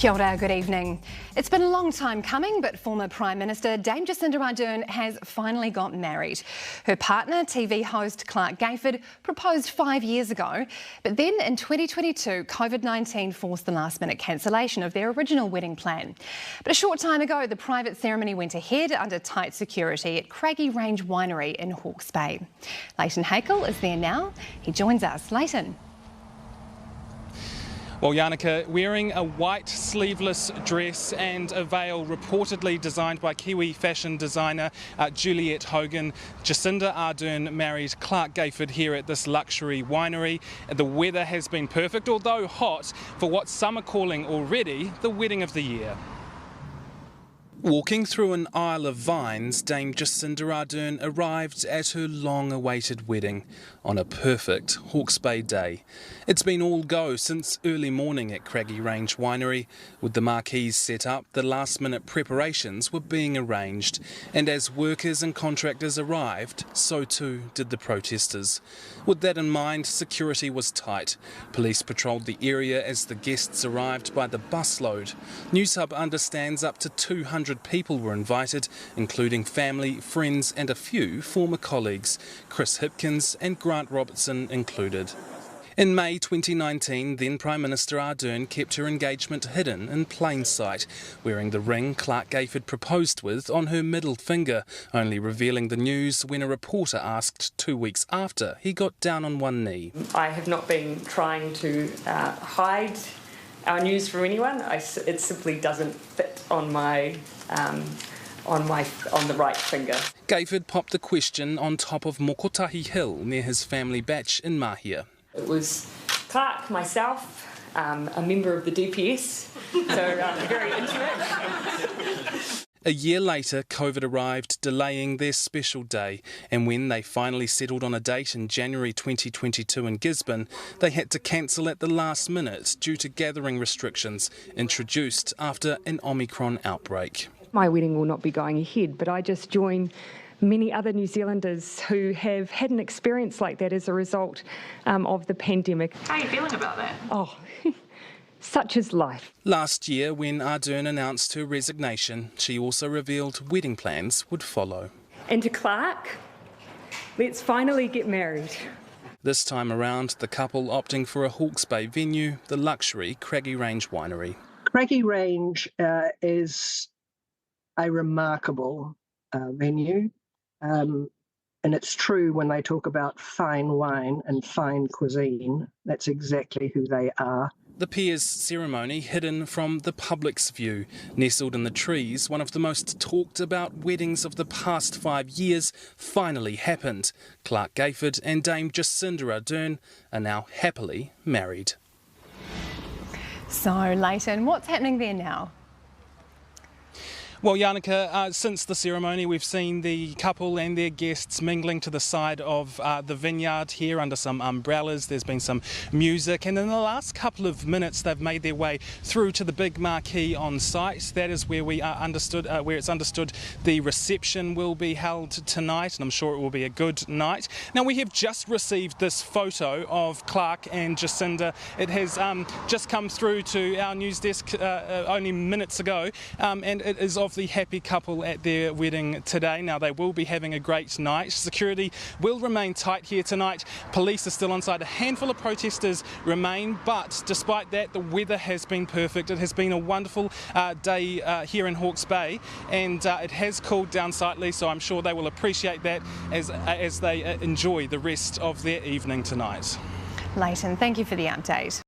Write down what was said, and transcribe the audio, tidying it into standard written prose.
Kia ora, good evening. It's been a long time coming, but former Prime Minister Dame Jacinda Ardern has finally got married. Her partner, TV host Clark Gayford, proposed 5 years ago, but then in 2022, COVID-19 forced the last-minute cancellation of their original wedding plan. But a short time ago, the private ceremony went ahead under tight security at Craggy Range Winery in Hawke's Bay. Leighton Hakel is there now. He joins us. Leighton. Well, Yannicka, wearing a white sleeveless dress and a veil reportedly designed by Kiwi fashion designer Juliette Hogan, Jacinda Ardern married Clark Gayford here at this luxury winery. The weather has been perfect, although hot, for what some are calling already the wedding of the year. Walking through an aisle of vines, Dame Jacinda Ardern arrived at her long-awaited wedding on a perfect Hawke's Bay day. It's been all go since early morning at Craggy Range Winery. With the marquees set up, the last-minute preparations were being arranged, and as workers and contractors arrived, so too did the protesters. With that in mind, security was tight. Police patrolled the area as the guests arrived by the busload. Newshub understands up to 200 people were invited, including family, friends and a few former colleagues, Chris Hipkins and Grant Robertson included. In May 2019, then Prime Minister Ardern kept her engagement hidden in plain sight, wearing the ring Clark Gayford proposed with on her middle finger, only revealing the news when a reporter asked 2 weeks after he got down on one knee. I have not been trying to hide our news from anyone. It simply doesn't fit on the right finger. Gayford popped the question on top of Mokotahi Hill near his family bach in Mahia. It was Clark, myself, a member of the DPS, so very intimate. A year later, COVID arrived, delaying their special day, and when they finally settled on a date in January 2022 in Gisborne, they had to cancel at the last minute due to gathering restrictions introduced after an Omicron outbreak. My wedding will not be going ahead, but I just join many other New Zealanders who have had an experience like that as a result of the pandemic. How are you feeling about that? Oh, such is life. Last year, when Ardern announced her resignation, she also revealed wedding plans would follow. And to Clark, let's finally get married. This time around, the couple opting for a Hawke's Bay venue, the luxury Craggy Range Winery. Craggy Range is a remarkable venue. And it's true when they talk about fine wine and fine cuisine, that's exactly who they are. The peers ceremony hidden from the public's view. Nestled in the trees, one of the most talked about weddings of the past 5 years finally happened. Clark Gayford and Dame Jacinda Ardern are now happily married. So, Leighton, what's happening there now? Well, Yannicka, since the ceremony, we've seen the couple and their guests mingling to the side of the vineyard here under some umbrellas. There's been some music, and in the last couple of minutes, they've made their way through to the big marquee on site. That is where where it's understood the reception will be held tonight, and I'm sure it will be a good night. Now, we have just received this photo of Clark and Jacinda. It has just come through to our news desk only minutes ago, and it is of the happy couple at their wedding today. Now, they will be having a great night. Security will remain tight here tonight. Police are still on site. A handful of protesters remain, but despite that, the weather has been perfect. It has been a wonderful day here in Hawke's Bay, and it has cooled down slightly, so I'm sure they will appreciate that as they enjoy the rest of their evening tonight. Leighton, thank you for the update.